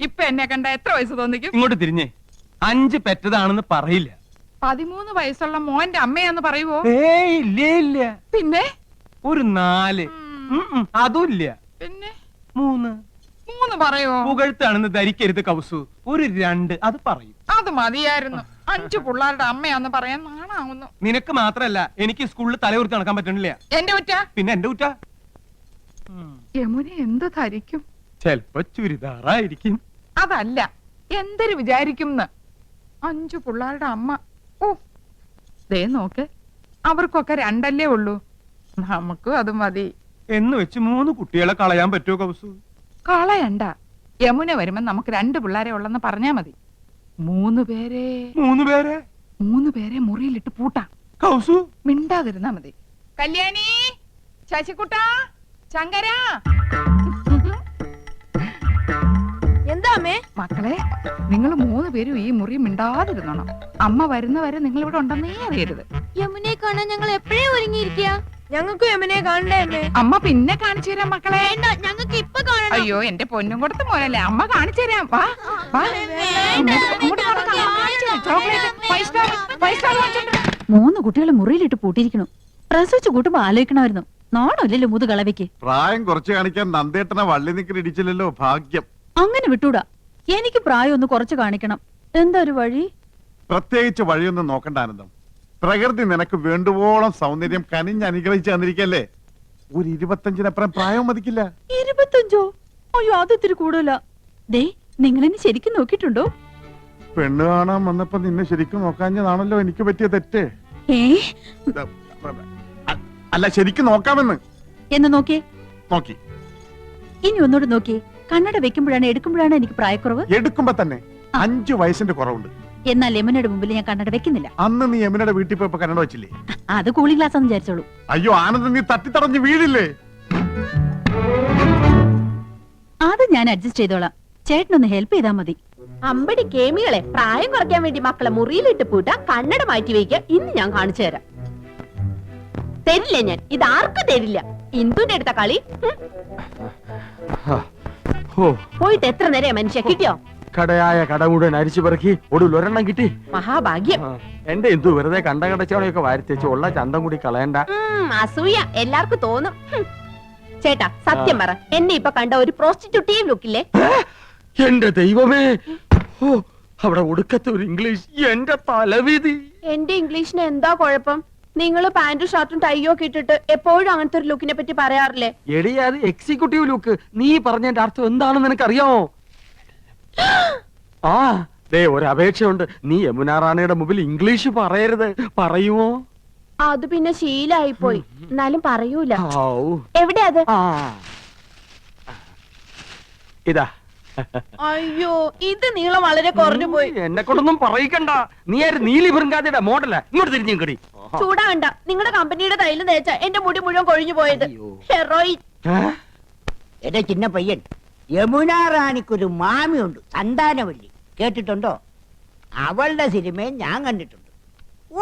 ഇപ്പൊ എന്നെ കണ്ട എത്ര വയസ്സ് തോന്നിക്കും? ഇങ്ങോട്ട് തിരിഞ്ഞേ, 5 പെറ്റതാണെന്ന് പറയില്ല. 13 വയസ്സുള്ള മോന്റെ അമ്മയാന്ന് പറയുവോ? ഏയ് ഇല്ല ഇല്ല. പിന്നെ ഒരു 4. അതും ഇല്ല. പിന്നെ 3 പറയുവോ? പുകഴ്ത്താണെന്ന് ധരിക്കരുത് കൗസു. ഒരു 2 അത് പറയും. അത് മതിയായിരുന്നു. 5 പിള്ളേരുടെ അമ്മയാന്ന് പറയാൻ നാണാവുന്നു. നിനക്ക് മാത്രല്ല, എനിക്ക് സ്കൂളിൽ തലയുർത്തി നടക്കാൻ പറ്റണില്ല. എന്റെ കുറ്റ? പിന്നെ എന്റെ കുറ്റ. യമുന എന്ത് ധരിക്കും? ചെലപ്പോ ചുരിദാറായിരിക്കും. അതല്ല, എന്തൊരു വിചാരിക്കും? 5 പിള്ളേരുടെ അമ്മ. ഓ, ദേ നോക്ക്, അവർക്കൊക്കെ 2 ഉള്ളൂ. നമുക്കും അത് മതി എന്ന് വെച്ച് 3 കുട്ടികളെ കളയാൻ പറ്റുമോ കൗസു? കളയണ്ട. യമുന വരുമ്പോ നമുക്ക് 2 പിള്ളേരെ ഉള്ളെന്ന് പറഞ്ഞാ മതി. 3 പേരെ മുറിയിലിട്ട് പൂട്ടാം. കൗസു മിണ്ടാതിരുന്നാ മതി. കല്യാണി, ശശികുട്ട, ശങ്കര. എന്താ അമ്മേ? മക്കളെ, നിങ്ങൾ 3 പേരും ഈ മുറി മിണ്ടാതിരുന്നോണം. അമ്മ വരുന്നവരെ നിങ്ങൾ ഇവിടെ ഉണ്ടെന്നേ അറിയരുത്. യമുനെ കാണാൻ ഞങ്ങൾ എപ്പോഴേ ഒരുങ്ങിയിരിക്കുക. ഞങ്ങൾക്ക് യമുനെ കാണണ്ടേ അമ്മേ? അമ്മ പിന്നെ കാണിച്ചു തരാം മക്കളെ. ഞങ്ങൾക്ക് ഇപ്പൊ കാണണം. അയ്യോ, എന്റെ പൊന്നും കൊടുത്ത് മോനല്ലേ, അമ്മ കാണിച്ചു തരാം. വാ വാ. ചോക്ലേറ്റ് 3 കുട്ടികളെ മുറിയിലിട്ട് പൂട്ടിയിരിക്കണു. പ്രസവിച്ചു കൂട്ടുമ്പോ ആലോചിക്കണമായിരുന്നു. നാണല്ലോ മുതുകളവയ്ക്ക്. പ്രായം കുറച്ച് കാണിക്കാൻ നന്ദേട്ടനെ വള്ളി നിക്കൽ ഇടിച്ചില്ലല്ലോ, ഭാഗ്യം. അങ്ങനെ വിട്ടൂടാ. എനിക്ക് പ്രായം ഒന്ന് കുറച്ച് കാണിക്കണം. എന്താ ഒരു വഴി? പ്രത്യേകിച്ച് വഴിയൊന്നും നോക്കണ്ട ആനന്ദം. പ്രകൃതി നിനക്ക് വേണ്ടുവോളം സൗന്ദര്യം കനിഞ്ഞ് അനുഗ്രഹിച്ചു തന്നിരിക്കല്ലേ. ഒരു 25-നപ്പുറം പ്രായം മതിക്കില്ല. 25? അയ്യോ, അത് ഇത്തിരി കൂടുതലാ. ദേ, നിങ്ങളെന്നെ ശരിക്കും നോക്കിയിട്ടുണ്ടോ? പെണ്ണ് കാണാൻ വന്നപ്പോ നിന്നെ ശരിക്കും നോക്കാഞ്ഞതാണല്ലോ എനിക്ക് പറ്റിയ തെറ്റ്. അല്ല, ശരിക്കും നോക്കാമെന്ന്. എന്ന് നോക്കിയേ. നോക്കി. ഇനി ഒന്നുകൂടെ നോക്കിയേ. കണ്ണട വെക്കുമ്പോഴാണ് എടുക്കുമ്പോഴാണ് എനിക്ക് പ്രായക്കുറവ്? എടുക്കുമ്പോ തന്നെ 5 വയസ്സിന്റെ കുറവുണ്ട്. എന്നാൽ യമുനയുടെ മുമ്പിൽ ഞാൻ കണ്ണട വെക്കുന്നില്ല. അന്ന് നീ യമുനയുടെ വീട്ടിൽ പോയപ്പോ കണ്ണട വെച്ചില്ലേ? അത് കൂളിംഗ് ഗ്ലാസ് എന്ന് വിചാരിച്ചോളൂ. അയ്യോ ആനന്ദ്, നീ തട്ടിത്തടഞ്ഞ് വീഴില്ലേ? അത് ഞാൻ അഡ്ജസ്റ്റ് ചെയ്തോളാം. ചേട്ടനൊന്ന് ഹെൽപ്പ് ചെയ്താൽ മതി. അമ്പടി കേമികളെ, പ്രായം കുറയ്ക്കാൻ വേണ്ടി മക്കളെ മുറിയിലിട്ട് പൂട്ട, കണ്ണട മാറ്റി വയ്ക്കുക. ഇന്ന് ഞാൻ കാണിച്ചു തരാം. തരില്ല ഞാൻ, ഇത് ആർക്കും തരില്ല. ഇന്ദുന്റെ അടുത്ത കളി. പോയിട്ട് എത്ര നേരം മനുഷ്യ കിട്ടിയോ? കടയായ കട മുഴുവൻ അരിച്ചു പെറുക്കി ഒടുവിൽ ഒരെണ്ണം കിട്ടി. മഹാഭാഗ്യം. എന്റെ എന്തു വെറുതെ കണ്ട കടച്ചവണയൊക്കെ വാരിത്തേച്ച് ഉള്ള ചന്തം കൂടി കളയണ്ട. അസൂയ എല്ലാവർക്കും തോന്നും. ചേട്ടാ, സത്യം പറ, എന്നെ ഇപ്പൊ കണ്ട ഒരു പ്രോസ്റ്റിറ്റ്യൂട്ടീവ് ലുക്കില്ലേ? എന്റെ ദൈവമേ, അവിടെ ഒടുക്കത്തെ ഒരു ഇംഗ്ലീഷ്. എന്റെ തലവിധി. എന്റെ ഇംഗ്ലീഷിന് എന്താ കുഴപ്പം? നിങ്ങൾ പാന്റും ഷർട്ടും ടൈയോ ഒക്കെ ഇട്ടിട്ട് എപ്പോഴും അങ്ങനത്തെ ഒരു ലുക്കിനെ പറ്റി പറയാറില്ലേ? എടി, അത് എക്സിക്യൂട്ടീവ് ലുക്ക്. നീ പറഞ്ഞതിന്റെ അർത്ഥം എന്താണെന്ന് നിനക്കറിയാമോ? ആ, ദേ ഒരു അപേക്ഷയുണ്ട്. നീ യമുന റാണിയുടെ മുമ്പിൽ ഇംഗ്ലീഷ് പറയരുത്. പറയുമോ? അത് പിന്നെ ശീലായി പോയി. എന്നാലും പറയൂല. എവിടെ അത്? ഇതാ. അയ്യോ, ഇത് നീളം വളരെ കുറഞ്ഞു പോയി. എന്നെ കൊണ്ടൊന്നും പറയിക്കണ്ട. നീ ആര്? നീലി ബൃങ്കാതിയുടെ മോഡലാ. ഇങ്ങോട്ട് തിരിഞ്ഞു കടി. ചൂടാകണ്ട. നിങ്ങളുടെ കമ്പനിയുടെ തൈല് തേച്ച എന്റെ മുടി മുഴുവൻ കൊഴിഞ്ഞു പോയത്. ഹെറോയിൻ. എന്റെ ചിന്ന പയ്യൻ, യമുന റാണിക്കൊരു മാമിയുണ്ട്, സന്താനവല്ലി. കേട്ടിട്ടുണ്ടോ? അവളുടെ സിനിമയും ഞാൻ കണ്ടിട്ടുണ്ട്. ഓ,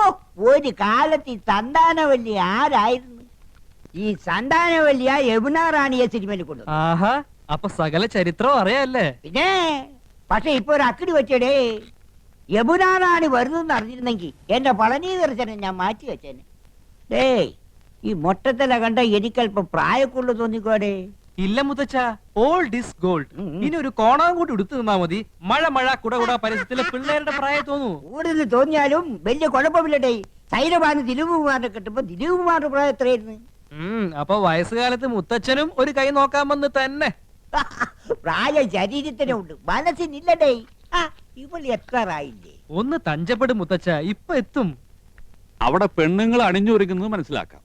ഒരു കാലത്ത് ഈ സന്താനവല്ലി ആരായിരുന്നു? ഈ സന്താനവല്ലിയ യമുന റാണിയെ സിനിമയിൽ കൊണ്ടു. അപ്പൊ സകല ചരിത്രം അറിയാല്ലേ? പിന്നെ, പക്ഷെ ഇപ്പൊ ഒരു അക്കടി വെച്ചടേ. യമുന റാണി വരുന്നെന്ന് അറിഞ്ഞിരുന്നെങ്കിൽ എന്റെ പളനി ദർശനം ഞാൻ മാറ്റി വെച്ചേനെ. ഡേ, ഈ മൊട്ടത്തില കണ്ട എനിക്കല്പം പ്രായക്കുള്ളു തോന്നിക്കോടെ. ഇല്ല മുത്തച്ഛ, ഓൾഡ് ഈസ് ഗോൾഡ്. ഇനി ഒരു കോണാൻ കൂടി എടുത്തു നിന്നാ മതി. മഴ കുട പരസ്യത്തിലെ പിള്ളേരുടെ പ്രായം തോന്നൂ. കൂടുതൽ തോന്നിയാലും വലിയ കുഴപ്പമില്ലടേ. സൈലബാന് ദിലീപ് കുമാറിനെ കിട്ടുമ്പോ ദിലീപ് കുമാറിന്റെ പ്രായം എത്രയായിരുന്നു? അപ്പൊ വയസ്സുകാലത്ത് മുത്തച്ഛനും ഒരു കൈ നോക്കാമെന്ന് തന്നെ. പ്രായം ശരീരത്തിനുണ്ട്, മനസ്സിനില്ലടേ. ഇവൾ എത്താറായില്ലേ? ഒന്ന് തഞ്ചപ്പെടും മുത്തച്ഛ, ഇപ്പൊ എത്തും. അവിടെ പെണ്ണുങ്ങൾ അണിഞ്ഞൊരുങ്ങുന്നത് മനസ്സിലാക്കാം.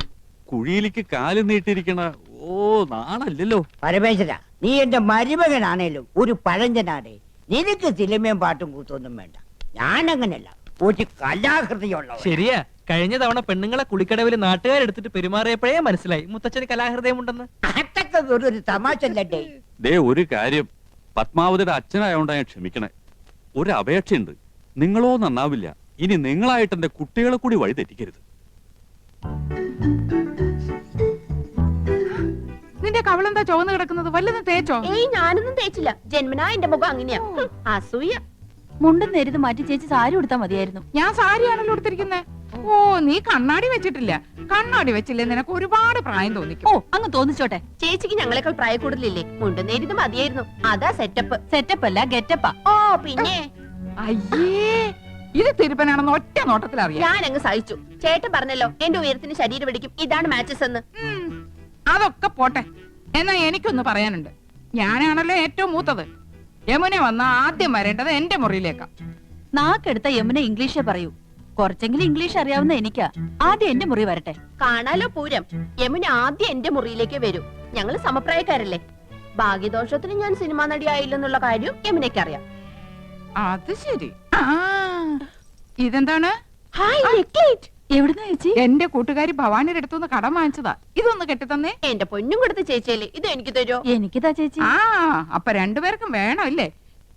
കുഴിയിലേക്ക് കാല് നീട്ടിരിക്കണ നാണല്ലോ. പരമേശ്വര, നീ എന്റെ മരുമകനാണേലും ഒരു പഴഞ്ചനാടേ. നിനക്ക് സിനിമയും പാട്ടും കൂത്തൊന്നും വേണ്ട. ഞാനങ്ങനല്ല, ഒരു കലാഹൃദയമുള്ള. ശരിയാ, കഴിഞ്ഞ തവണ പെണ്ണുങ്ങളെ കുളിക്കടവിൽ നാട്ടുകാരെടുത്തിട്ട് പെരുമാറിയപ്പോഴേ മനസ്സിലായി മുത്തച്ഛന് കലാഹൃദയമുണ്ടെന്ന്. അതൊക്കെ ഒരു തമാശല്ലേ. ദേ ഒരു കാര്യം, പത്മാവതിയുടെ അച്ഛനായോണ്ടാ ഞാൻ ക്ഷമിക്കണേ. ഒരു അപേക്ഷയുണ്ട്. നിങ്ങളോ നന്നാവില്ല. ഇനി നിങ്ങളായിട്ട് എന്റെ കുട്ടികളെ കൂടി വഴി തെറ്റിക്കരുത്. നിന്റെ കവളെന്താ ചുവന്ന് കിടക്കുന്നത്? വല്ലതും തേച്ചോ? ഏയ് ഞാനൊന്നും തേച്ചില്ല. ജന്മനാ എന്റെ മുഖം അങ്ങനെയാ. അസൂയ. മുണ്ടും നേരിത് മാറ്റി ചേച്ചി സാരി ഉടുത്താ മതിയായിരുന്നു. ഞാൻ സാരിയാണല്ലോ എടുത്തിരിക്കുന്നത്. ഓ, നീ കണ്ണാടി വെച്ചിട്ടില്ല. കണ്ണാടി വെച്ചില്ലേ നിനക്ക് ഒരുപാട് പ്രായം തോന്നിക്കും. ഓ അങ്ങ് തോന്നിച്ചോട്ടെ. ചേച്ചിക്ക് ഞങ്ങളെക്കാൾ പ്രായ കൂടുതലില്ലേ? മുണ്ടും നേരിത് മതിയായിരുന്നു. അതാ സെറ്റപ്പ്. സെറ്റപ്പ് അല്ല ഗെറ്റപ്പാ. ഓ പിന്നെ അയ്യേ, ഇത് തിരുപ്പനാണെന്ന് ഒറ്റ നോട്ടത്തിൽ അറിയാം. ഞാൻ അങ്ങ് സഹിച്ചു. ചേട്ടൻ പറഞ്ഞല്ലോ എന്റെ ഉയരത്തിന് ശരീരം പിടിക്കും, ഇതാണ് മാച്ചസ് എന്ന്. അതൊക്കെ പോട്ടെ. എന്നാ എനിക്കൊന്ന് പറയാനുണ്ട്. ഞാനാണല്ലോ ഏറ്റവും മൂത്തത്. യമുന വന്ന ആദ്യം വരേണ്ടത് എന്റെ മുറിയിലേക്കാ. നാക്കെടുത്ത യമുന ഇംഗ്ലീഷേ പറയൂ. കുറച്ചെങ്കിലും ഇംഗ്ലീഷ് അറിയാവുന്ന എനിക്കാ. ആദ്യം എന്റെ മുറി വരട്ടെ. കാണാലോ പൂരം. യമുന ആദ്യം എന്റെ മുറിയിലേക്ക് വരൂ. ഞങ്ങള് സമപ്രായക്കാരല്ലേ. ഭാഗ്യദോഷത്തിന് ഞാൻ സിനിമാ നടിയായില്ലെന്നുള്ള കാര്യം യമുനയ്ക്ക് അറിയാം. അത് ശരി. ഇതെന്താണ്? ഹായ് നെക്ലേറ്റ്. എവിടുന്നാ ചേച്ചി? എന്റെ കൂട്ടുകാരി ഭവാനിയുടെ അടുത്തുനിന്ന് കടം വാങ്ങിച്ചതാ. ഇതൊന്ന് കെട്ടിത്തന്നേ. എന്റെ പൊന്നും കൊടുത്ത ചേച്ചിയല്ലേ, ഇത് എനിക്ക് തരുമോ? എനിക്കിതാ ചേച്ചി. അപ്പൊ രണ്ടുപേർക്കും വേണം ഇല്ലേ?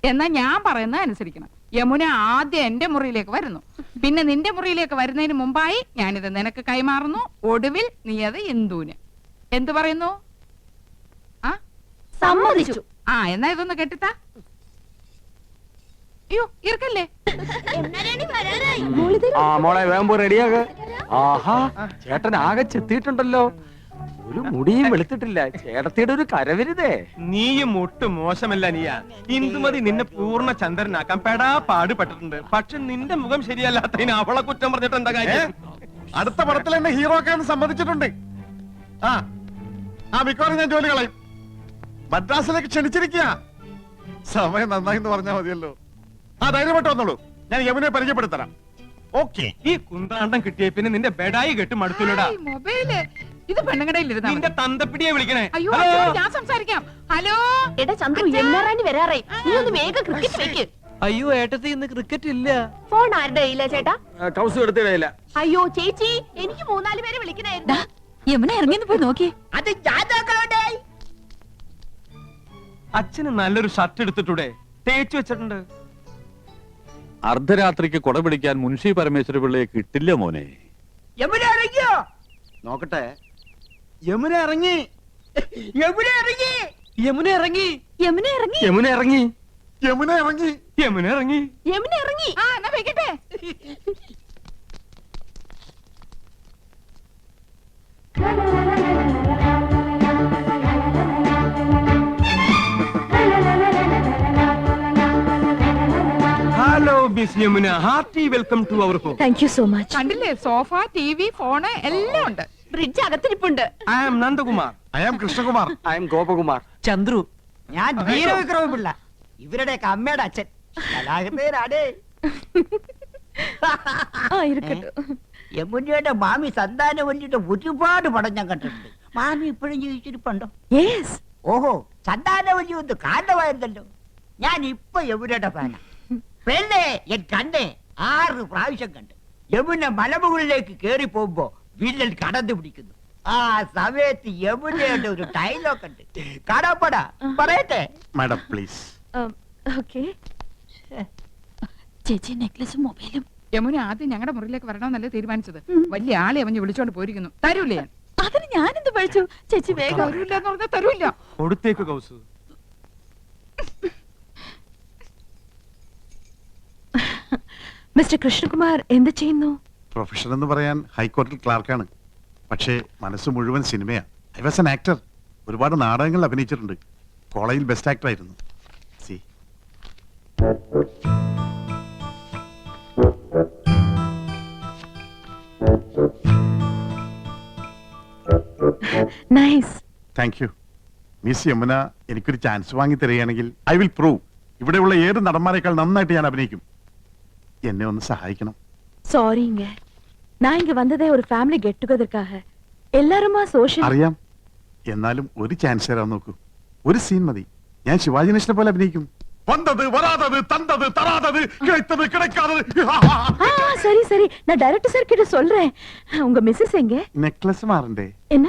എന്നാ ഞാൻ പറയുന്നത് അനുസരിക്കണം. യമുന ആദ്യം എന്റെ മുറിയിലേക്ക് വരുന്നു. പിന്നെ നിന്റെ മുറിയിലേക്ക് വരുന്നതിന് മുമ്പായി ഞാനിത് നിനക്ക് കൈമാറുന്നു. ഒടുവിൽ നീ അത് ഇന്ദുവിന്. എന്തു പറയുന്നു? സമ്മതിച്ചു. എന്നാ ഇതൊന്ന് കെട്ടിത്താ. അയ്യോ, ഇറക്കല്ലേ. മോളെ വേമ്പോ റെഡിയാക. ആഹാ, ചേട്ടൻ ആകെ ചെത്തിയിട്ടുണ്ടല്ലോ. ഒരു മുടിയും വെളുത്തിട്ടില്ല. ചേട്ടത്തിയുടെ ഒരു കരവരുതേ. നീയും ഒട്ടും മോശമല്ല നീയ. ഇന്ദുമതി നിന്നെ പൂർണ്ണ ചന്ദ്രനാക്കാൻ പെടാ പാടുപെട്ടിട്ടുണ്ട്. പക്ഷെ നിന്റെ മുഖം ശരിയല്ലാത്തതിന് അവളെ കുറ്റം പറഞ്ഞിട്ട് എന്താ കാര്യം? അടുത്ത പടത്തിൽ എന്നെ ഹീറോ ആക്കാൻ സമ്മതിച്ചിട്ടുണ്ട്. മിക്കവാറും ഞാൻ ജോലി കളയും. മദ്രാസിലേക്ക് ക്ഷണിച്ചിരിക്കുക. സമയം നന്നായി എന്ന് പറഞ്ഞാൽ മതിയല്ലോ. ധൈര്യപ്പെട്ട് വന്നോളൂ. ഞാൻ യമുനെ പരിചയപ്പെടുത്തരാം. ഓക്കെ. ഈ കുന്താണ്ടം കിട്ടിയ പിന്നെ നിന്റെ ബെഡായി കെട്ട് മടുത്തുലടാ. മൊബൈല് ഇത് പെണ്ണുങ്ങടയിലിരുന്ന നിന്റെ തന്തപ്പിടിയെ വിളിക്കണേ. അയ്യോ, ഹലോ? അച്ഛനോട് ഞാൻ സംസാരിക്കാം. ഹലോ എടാ ചന്ദ്രു, യമുനാറാണി വരാറേ. നീ ഒന്ന് വേഗം ക്രിക്കറ്റ് വെക്ക്. അയ്യോ ഏട്ടത്തി, ഇന്ന് ക്രിക്കറ്റ് ഇല്ല. ഫോൺ ആരുടെ കയ്യിലാ ചേട്ടാ? കൗസ് എടുത്തിടയില്ല. അയ്യോ ചേച്ചി, എനിക്ക് 3-4 പേരെ വിളിക്കണായിരുന്നു. യമുന ഇറങ്ങിന്ന് പോയി നോക്കി. അത് ജാതകളുടെ അച്ഛന് നല്ലൊരു ഷർട്ട് എടുത്തിട്ടൂടെ? തേച്ചു വെച്ചിട്ടുണ്ട്. അർദ്ധരാത്രിക്ക് കൊട പിടിക്കാൻ മുൻഷി പരമേശ്വര പിള്ളയെ കിട്ടില്ല മോനെ. യമുന ഇറങ്ങിയോ? നോക്കട്ടെ. യമുന ഇറങ്ങി. യമുന ഇറങ്ങി. യമുന ഇറങ്ങി. യമുന ഇറങ്ങി. യമുന ഇറങ്ങി. യമുന ഇറങ്ങി. യമുന ഇറങ്ങി. യമുന ഇറങ്ങി. എന്നാ വെക്കട്ടെ. Hello miss Yamuna, hearty welcome to our home. Thank you so much. കണ്ടില്ലേ, സോഫ, TV, ഫോണ് എല്ലാം ഉണ്ട്. ഫ്രിഡ്ജ് അകത്തിരിപ്പുണ്ട്. I am Nandakumar. I am Krishnakumar. I am Gopakumar. Chandru. ഞാൻ വീരവിക്രമ പിള്ള, ഇവരുടെയൊക്കെ അമ്മയുടെ അച്ഛൻ. കലാകാരനാണ്. യമുനയുടെ മാമി സന്താനവല്ലിയുടെ ഒരുപാട് പടം ഞാൻ കണ്ടിട്ടുണ്ട്. മാമി ഇപ്പോഴും ജീവിച്ചിരിപ്പുണ്ടോ? യെസ്. ഓഹോ, സന്താനവല്ലി ഒന്ന് കാരണമായിരുന്നല്ലോ. ഞാൻ ഇപ്പൊ യമുനയുടെ ഫാനാ. പെണ്ണെ എൻ കണ്ണെ 6 പ്രാവശ്യം കണ്ട്. യമുന മലമുകളിലേക്ക് കേറി പോകുമ്പോ വില്ലൻ കടന്നു പിടിക്കുന്നു. ആ സമയത്ത് യമുനയുടെ ഒരു ഡയലോഗ് ഉണ്ട്. കാണാപ്പടാ പറയട്ടെ. Madam please. ഓക്കേ. ചേച്ചി നെക്ലസും മൊബൈലും. യമുന ആദ്യം ഞങ്ങളുടെ മുറിയിലേക്ക് വരണമെന്നല്ലേ തീരുമാനിച്ചത്. വലിയ ആളെ അവഞ്ഞ് വിളിച്ചോണ്ട് പോയിരിക്കുന്നു. തരൂലേ? അതിന് ഞാനെന്ത് പഴിച്ചു? ചേച്ചി വേഗം. തരൂല്ല എന്ന് പറഞ്ഞാൽ തരൂല്ല. കൊടുത്തേക്ക് കൗസ്. മിസ്റ്റർ കൃഷ്ണകുമാർ എന്ത് ചെയ്യുന്നു? പ്രൊഫഷൻ എന്ന് പറയാൻ ഹൈക്കോടതിയിൽ ക്ലാർക്കാണ്. പക്ഷേ മനസ്സ് മുഴുവൻ സിനിമയാ. I was an actor. ഒരുപാട് നാടകങ്ങളിൽ അഭിനയിച്ചിട്ടുണ്ട്. കോളേജിൽ ബെസ്റ്റ് ആക്ടർ ആയിരുന്നു. See nice. Thank you. Miss Yamuna എനിക്കൊരു ചാൻസ് വാങ്ങി തരികയാണെങ്കിൽ ഐ വിൽ പ്രൂവ് ഇവിടെയുള്ള ഏത് നടന്മാരെക്കാൾ നന്നായിട്ട് ഞാൻ അഭിനയിക്കും. എന്നെ ഒന്ന് സഹായിക്കണം. சாரிங்க, நான் இங்க வந்ததே ஒரு ஃபேமிலி கெட் டுகெதர்க்காக. எல்லாருமா சோஷியல். അറിയാം. എന്നാലും ഒരു ചാൻസ് തരാൻ നോക്കൂ. ഒരു സീൻ മതി. ഞാൻ ശിവാജി ഗണേശനെ പോലെ അഭിനയിക്കും. വന്നത് വരാതത് തന്തത് തരാതത് കിടത്തത് കിടക്കാതത്. சரி சரி, நான் டைரக்டர் சார் கிட்ட சொல்றேன். உங்க மிஸ்ஸஸ் எங்க? നെക്ലസ് മാറണ്ടേ? என்ன?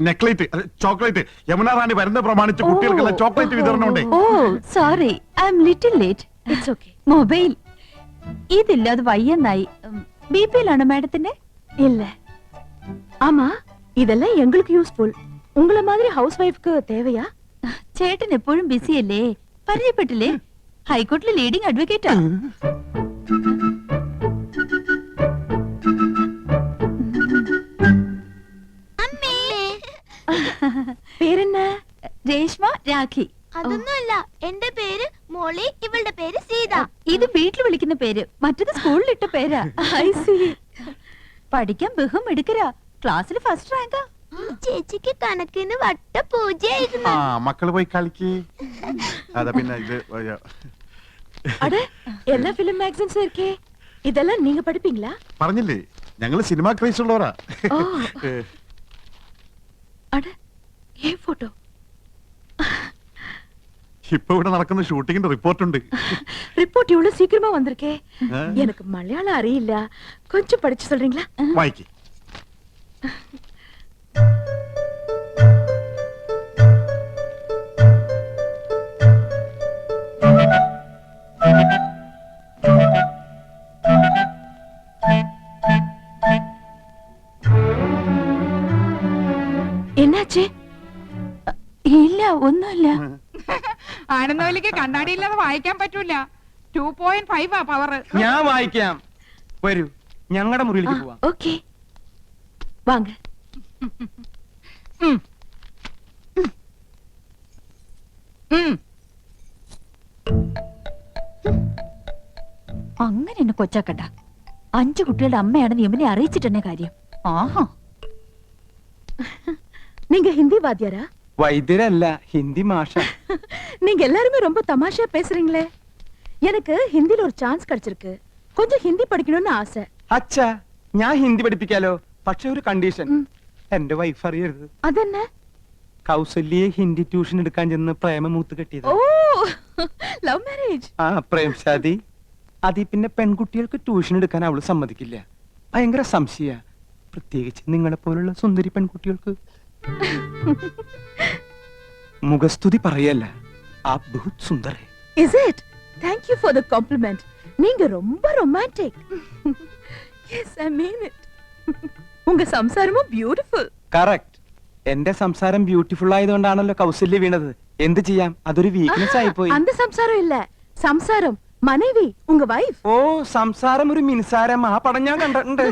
നെക്ലേറ്റ്, ചോക്ലേറ്റ്. യമുന റാണി വരുന്ന പ്രമാണിച്ച് കുട്ടികൾക്കുള്ള ചോക്ലേറ്റ് വിതരണം ഉണ്ട്. Oh sorry, I am little late. It's okay. Mobile ഇതില്ല, അത് വയ്യെന്നായി. ബിപിയിലാണോ മാഡത്തിന്റെ? ഇല്ല. ஆமா, இதெல்லாம் எங்களுக்கு யூஸ்ஃபுல். ഉങ്ങളെ മാതിരി ഹൗസ് വൈഫ്ക്ക് തേവയാ? ചേട്ടൻ എപ്പോഴും ബിസിയല്ലേ, പരിചയപ്പെട്ടില്ലേ? ഹൈക്കോർട്ടിലെ ലീഡിംഗ് അഡ്വക്കേറ്റാ. പേരെന്നാ? രേഷ്മ രാഖി. അതൊന്നുമല്ല, എന്റെ പേര് മോളി, ഇവളുടെ പേര് സീത. ഇത് വീട്ടിൽ വിളിക്കുന്ന പേര്, മറ്റത് സ്കൂളിലിട്ട പേരാ. I see. പഠിക്കാൻ ബഹും എടുക്കരാ, ക്ലാസ്സിൽ ഫസ്റ്റ് റാങ്കാ. ചേച്ചിക്ക് കണക്കിന് വട്ട പൂജയായിരുന്നു. ആ മക്കള് പോയി കളിക്ക്. അതാ പിന്നെ ഇത് அட எல்லா ஃபிலிம் மேகசின்ஸ் இருக்கே, இதெல்லாம் நீங்க படிப்பீங்களா? പറഞ്ഞില്ലേ ഞങ്ങള് സിനിമ ക്രൈസ് ഉള്ളവരാ. ஓ. அட ஏன் போட்டோ? ഇപ്പൊ ഇവിടെ നടക്കുന്ന ഷൂട്ടിങ്ങിന്റെ റിപ്പോർട്ടുണ്ട്. ரிப்போர்ட் இவ்வளவு சீக்கிரமா வந்திருக்கே. ஆ. எனக்கு மலையாளம் அறியில்ல, கொஞ்சம் படிச்சு சொல்றீங்களா? വായിക്ക്. என்னாச்சு? ഇല്ല, ഒന്നുമില്ല. ആനന്ദവല്ലിക്ക് കണ്ണാടിയില്ലാതെ വായിക്കാൻ പറ്റൂല. 2.5 പവർ. ഞാൻ വായിക്കാം. വരൂ, ഞങ്ങളുടെ മുറിയിലേക്ക് പോവാം. ஓகே வாங்க. അങ്ങനെ എന്നെ കൊച്ചാക്കണ്ട. 5 കുട്ടികളുടെ അമ്മയാണെന്ന് യമുനെ അറിയിച്ചിട്ടെന്നെ കാര്യം. ആഹാ, நீங்க ஹிந்தி வாத்தியாரா? വൈദ്യരല്ല, ഹിന്ദി മാഷ. நீங்க எல்லாருமே ரொம்ப தமாஷா பேசுறீங்களே. எனக்கு ஹிந்தில ஒரு சான்ஸ் கிடைச்சிருக்கு, கொஞ்சம் ஹிந்தி படிக்கணும்னு ஆசை. അച്ഛാ, ഞാൻ ഹിന്ദി പഠിപ്പിക്കാലോ, പക്ഷെ ഒരു കണ്ടീഷൻ. എന്റെ വൈഫ് അറിയരുത്. അതെന്നെ? കൗസല്യെ ഹിന്ദി ട്യൂഷൻ എടുക്കാൻ ചെന്ന് പ്രേമമൂത്ത് കെട്ടിയത്. ഓ, ലവ് മാരേജ്. ആ പ്രേംശാദി. അതി പിന്നെ പെൺകുട്ടികൾക്ക് ട്യൂഷൻ എടുക്കാൻ അവള് സമ്മതിക്കില്ല. ഭയങ്കര സംശയ, പ്രത്യേകിച്ച് നിങ്ങളെ പോലുള്ള സുന്ദരി പെൺകുട്ടികൾക്ക്. മുഖസ്തുതി പറയല്ല, ആ ബഹുത് സുന്ദർ ഹൈ. Is it? Thank you for the compliment. நீங்க ரொம்ப romantic. Yes, I mean it. உங்க സംസാരமும் beautiful. കറക്റ്റ്. എന്റെ സംസാരം ബ്യൂട്ടിഫുൾ ആയതുകൊണ്ടാണല്ലോ കൗസല്യ വീണത്. എന്ത് ചെയ്യാം, അതൊരു വീക്ക്നെസ് ആയിപ്പോയി. அந்த സംസാരം இல்ல, സംസാരം മனைവി, ഉங்க വൈഫ്. ഓ, സംസാരം ഒരു മിൻസാരം. ആ പടം ഞാൻ കണ്ടിട്ടുണ്ട്.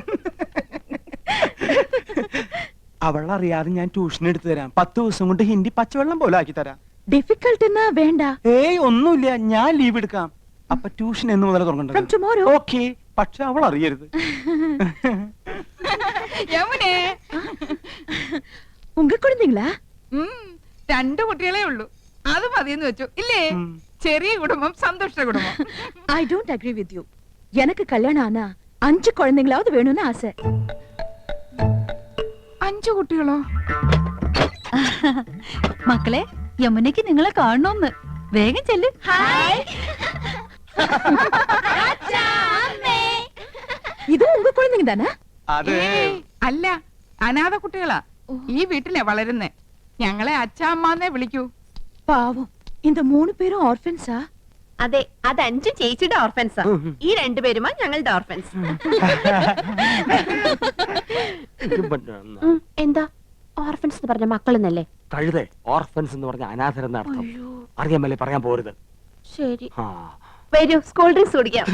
അവളറിയാതെ ഞാൻ ട്യൂഷൻ എടുത്തു തരാം. 10 ദിവസം കൊണ്ട് ഹിന്ദി പച്ചവെള്ളം പോലെ ആക്കി തരാം. ഡിഫിക്കൽട്ട് എന്നാ വേണ്ട. ഏയ് ഒന്നുമില്ല, ഞാൻ ലീവ് എടുക്കാം. അപ്പൊ ട്യൂഷൻ എന്ന് മുതൽ From തുടങ്ങേണ്ടത്. tomorrow. ഓക്കെ, പക്ഷെ അവൾ അറിയരുത്. യമുനെ, உங்க குழந்தைங்களா? 2 കുട്ടികളെ ഉള്ളൂ. അത് മതിയെന്ന് വെച്ചു ഇല്ലേ? ചെറിയ കുടുംബം, സന്തുഷ്ട കുടുംബം. I don't agree with you. எனக்கு கல்யாணம் ஆனா 5 குழந்தைங்களாவது வேணும்னு ஆசை. 5 കുട്ടികളോ? മക്കളെ, യമുനയ്ക്ക് നിങ്ങളെ കാണണമെന്ന്. വേഗം ചെല്ല്. இது உங்க குழந்தைங்க தானே? അത് ഏയ്, അല്ല, അനാഥ കുട്ടികളാ. ഈ വീട്ടിലെ വളരുന്നേ. ഞങ്ങളെ അച്ഛാമ്മന്നേ വിളിക്കൂ. പാവം, இந்த 3 പേരും ഓർഫൻസാ? അതെ, അത് 5 ചേച്ചിയുടെ ഓർഫൻസാ. ഈ 2 പേരുമാ ഞങ്ങളുടെ ഓർഫൻസ്. എന്താ ഓർഫൻസ് എന്ന് പറഞ്ഞ മക്കളെന്നല്ലേ? കഴുതേ, ഓർഫൻസ് എന്ന് പറഞ്ഞ അനാഥരെന്ന അർത്ഥം. അറിയാമല്ലേ, പറയാൻ പോരുത്. ശരി, ആ, വരൂ, സ്കൂൾ ഡ്രിങ്ക്സ് കുടിക്കാം.